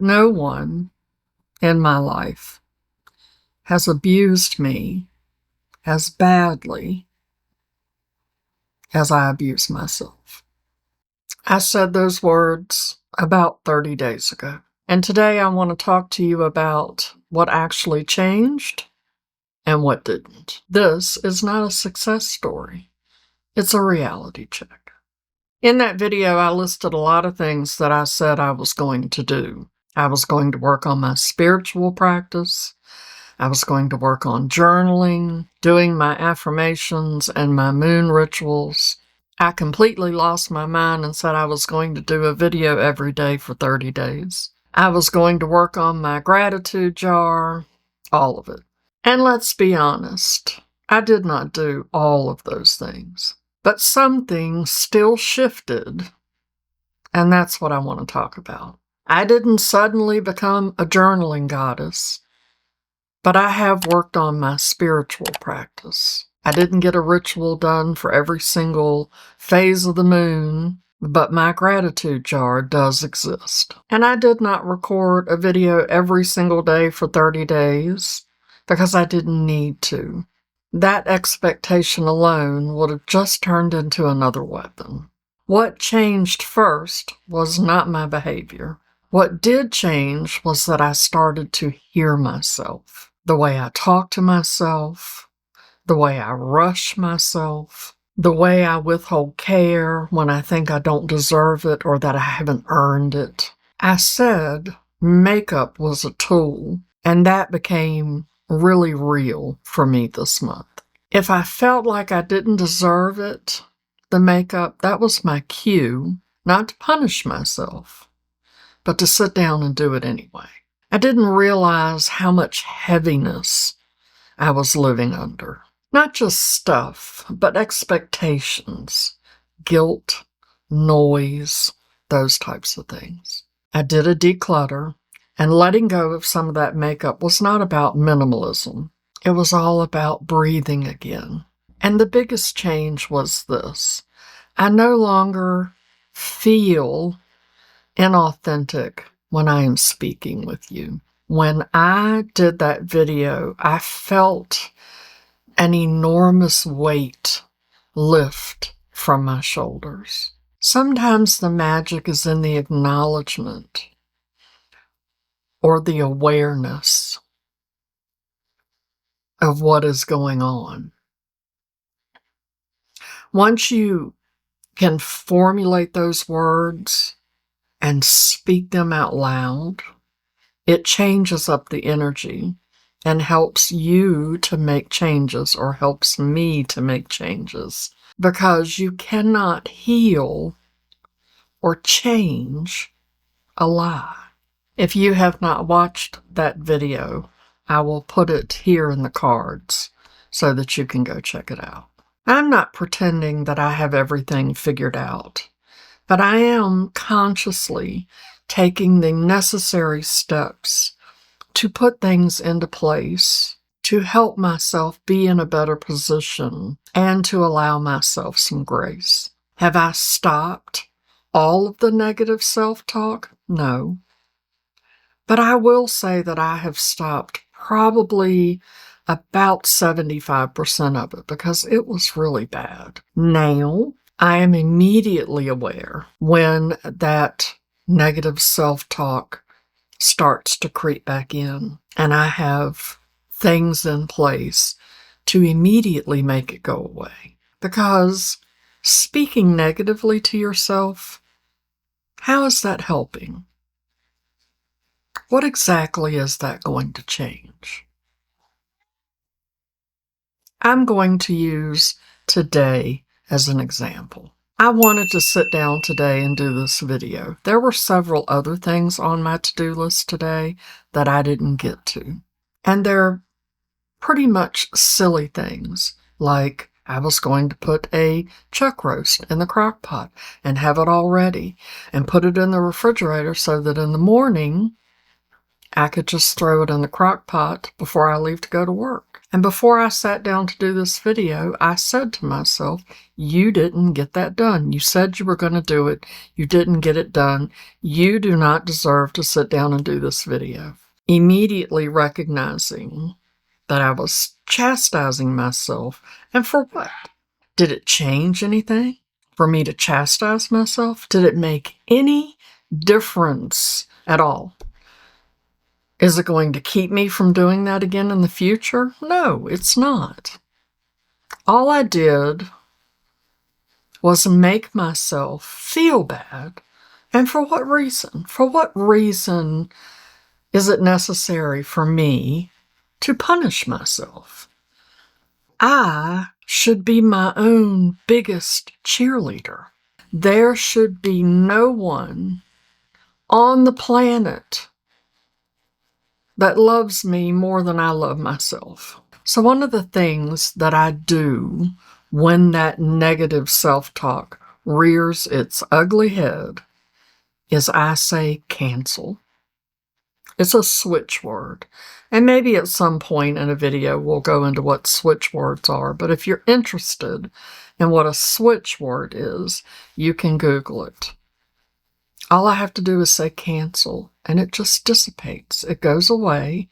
No one in my life has abused me as badly as I abuse myself. I said those words about 30 days ago. And today I want to talk to you about what actually changed and what didn't. This is not a success story. It's a reality check. In that video, I listed a lot of things that I said I was going to do. I was going to work on my spiritual practice. I was going to work on journaling, doing my affirmations and my moon rituals. I completely lost my mind and said I was going to do a video every day for 30 days. I was going to work on my gratitude jar, all of it. And let's be honest, I did not do all of those things. But some things still shifted, and that's what I want to talk about. I didn't suddenly become a journaling goddess, but I have worked on my spiritual practice. I didn't get a ritual done for every single phase of the moon, but my gratitude jar does exist. And I did not record a video every single day for 30 days because I didn't need to. That expectation alone would have just turned into another weapon. What changed first was not my behavior. What did change was that I started to hear myself. The way I talk to myself, the way I rush myself, the way I withhold care when I think I don't deserve it or that I haven't earned it. I said makeup was a tool, and that became really real for me this month. If I felt like I didn't deserve it, the makeup, that was my cue, not to punish myself, but to sit down and do it anyway. I didn't realize how much heaviness I was living under. Not just stuff, but expectations, guilt, noise, those types of things. I did a declutter, and letting go of some of that makeup was not about minimalism. It was all about breathing again. And the biggest change was this. I no longer feel inauthentic when I am speaking with you. When I did that video, I felt an enormous weight lift from my shoulders. Sometimes the magic is in the acknowledgement or the awareness of what is going on. Once you can formulate those words and speak them out loud, it changes up the energy and helps you to make changes, or helps me to make changes, because you cannot heal or change a lie. If you have not watched that video, I will put it here in the cards so that you can go check it out. I'm not pretending that I have everything figured out, but I am consciously taking the necessary steps to put things into place to help myself be in a better position and to allow myself some grace. Have I stopped all of the negative self-talk? No. But I will say that I have stopped probably about 75% of it because it was really bad. Now, I am immediately aware when that negative self-talk starts to creep back in, and I have things in place to immediately make it go away. Because speaking negatively to yourself, how is that helping? What exactly is that going to change? I'm going to use today as an example. I wanted to sit down today and do this video. There were several other things on my to-do list today that I didn't get to. And they're pretty much silly things, like I was going to put a chuck roast in the crock pot and have it all ready and put it in the refrigerator so that in the morning I could just throw it in the crock pot before I leave to go to work. And before I sat down to do this video, I said to myself, you didn't get that done. You said you were going to do it. You didn't get it done. You do not deserve to sit down and do this video. Immediately recognizing that I was chastising myself. And for what? Did it change anything for me to chastise myself? Did it make any difference at all? Is it going to keep me from doing that again in the future? No, it's not. All I did was make myself feel bad. And for what reason? For what reason is it necessary for me to punish myself? I should be my own biggest cheerleader. There should be no one on the planet that loves me more than I love myself. So one of the things that I do when that negative self-talk rears its ugly head is I say cancel. It's a switch word. And maybe at some point in a video we'll go into what switch words are. But if you're interested in what a switch word is, you can Google it. All I have to do is say cancel, and it just dissipates. It goes away.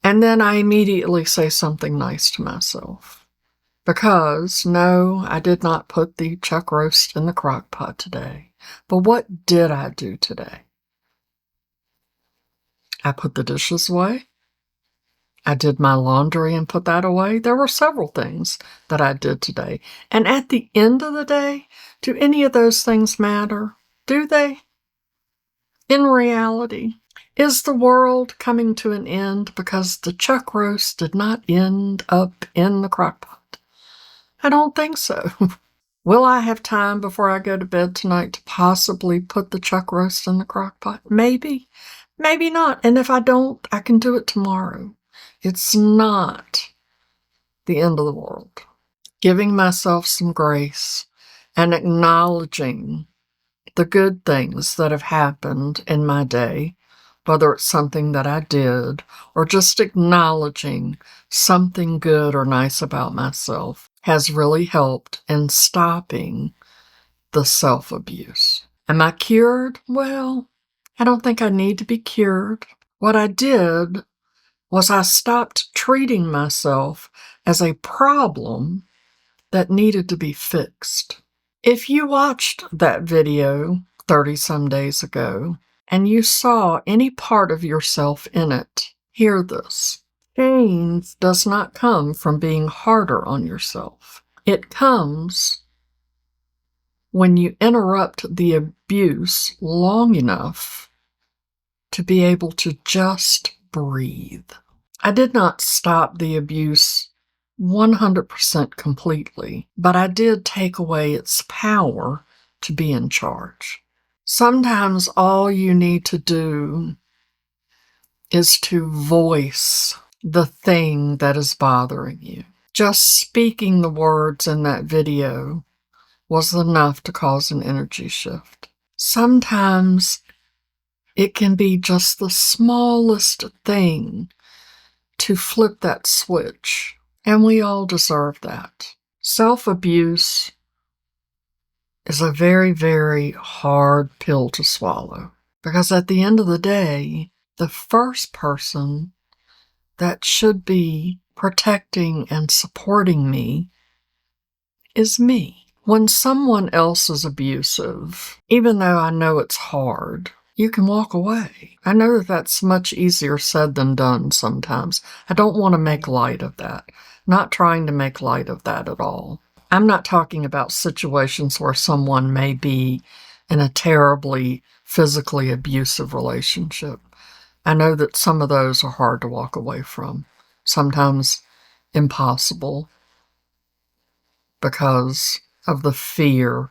And then I immediately say something nice to myself. Because, no, I did not put the chuck roast in the crock pot today. But what did I do today? I put the dishes away. I did my laundry and put that away. There were several things that I did today. And at the end of the day, do any of those things matter? Do they? In reality, is the world coming to an end because the chuck roast did not end up in the crock pot? I don't think so. Will I have time before I go to bed tonight to possibly put the chuck roast in the crock pot? Maybe. Maybe not. And if I don't, I can do it tomorrow. It's not the end of the world. Giving myself some grace and acknowledging the good things that have happened in my day, whether it's something that I did or just acknowledging something good or nice about myself, has really helped in stopping the self-abuse. Am I cured? Well, I don't think I need to be cured. What I did was I stopped treating myself as a problem that needed to be fixed. If you watched that video 30-some days ago and you saw any part of yourself in it, hear this. Change does not come from being harder on yourself. It comes when you interrupt the abuse long enough to be able to just breathe. I did not stop the abuse 100% completely, but I did take away its power to be in charge. Sometimes all you need to do is to voice the thing that is bothering you. Just speaking the words in that video was enough to cause an energy shift. Sometimes it can be just the smallest thing to flip that switch. And we all deserve that. Self-abuse is a very, very hard pill to swallow. Because at the end of the day, the first person that should be protecting and supporting me is me. When someone else is abusive, even though I know it's hard, you can walk away. I know that that's much easier said than done sometimes. I don't want to make light of that. Not trying to make light of that at all. I'm not talking about situations where someone may be in a terribly physically abusive relationship. I know that some of those are hard to walk away from. Sometimes impossible because of the fear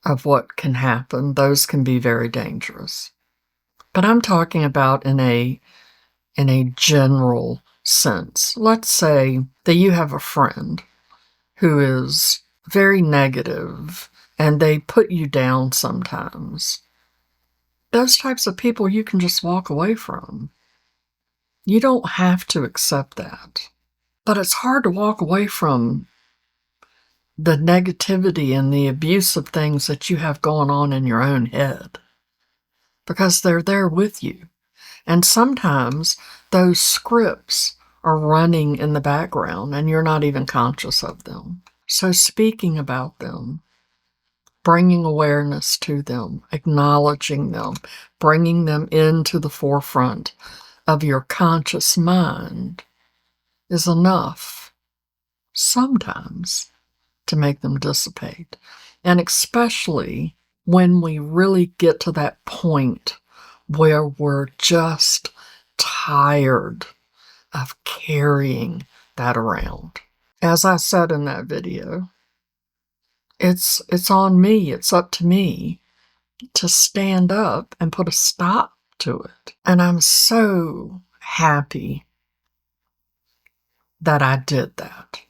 of what can happen. Those can be very dangerous. But I'm talking about in a general sense. Let's say that you have a friend who is very negative and they put you down sometimes. those types of people you can just walk away from. You don't have to accept that. But it's hard to walk away from the negativity and the abusive things that you have going on in your own head, because they're there with you. And sometimes those scripts are running in the background and you're not even conscious of them. So speaking about them, bringing awareness to them, acknowledging them, bringing them into the forefront of your conscious mind is enough sometimes to make them dissipate. And especially when we really get to that point where we're just tired of carrying that around. As I said in that video, it's on me, it's up to me to stand up and put a stop to it. And I'm so happy that I did that.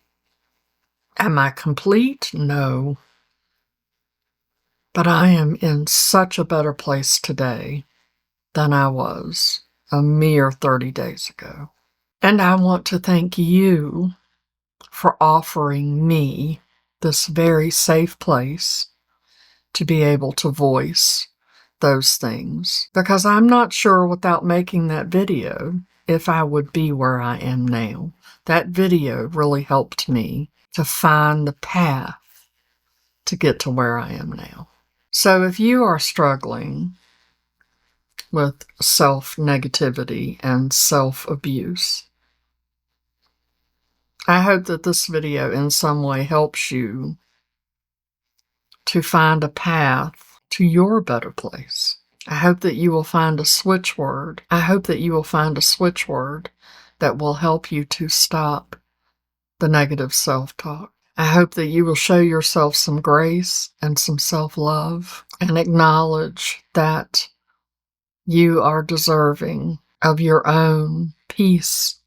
Am I complete? No. But I am in such a better place today than I was a mere 30 days ago. And I want to thank you for offering me this very safe place to be able to voice those things. Because I'm not sure without making that video if I would be where I am now. That video really helped me to find the path to get to where I am now. So if you are struggling with self-negativity and self-abuse, I hope that this video in some way helps you to find a path to your better place. I hope that you will find a switch word. I hope that you will find a switch word that will help you to stop the negative self-talk. I hope that you will show yourself some grace and some self-love and acknowledge that you are deserving of your own peace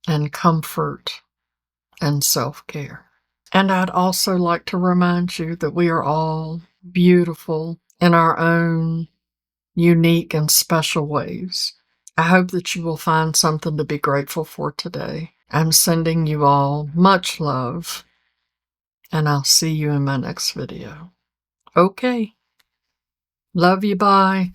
and comfort and self-care. And I'd also like to remind you that we are all beautiful in our own unique and special ways. I hope that you will find something to be grateful for today. I'm sending you all much love, and I'll see you in my next video. Okay. Love you, bye.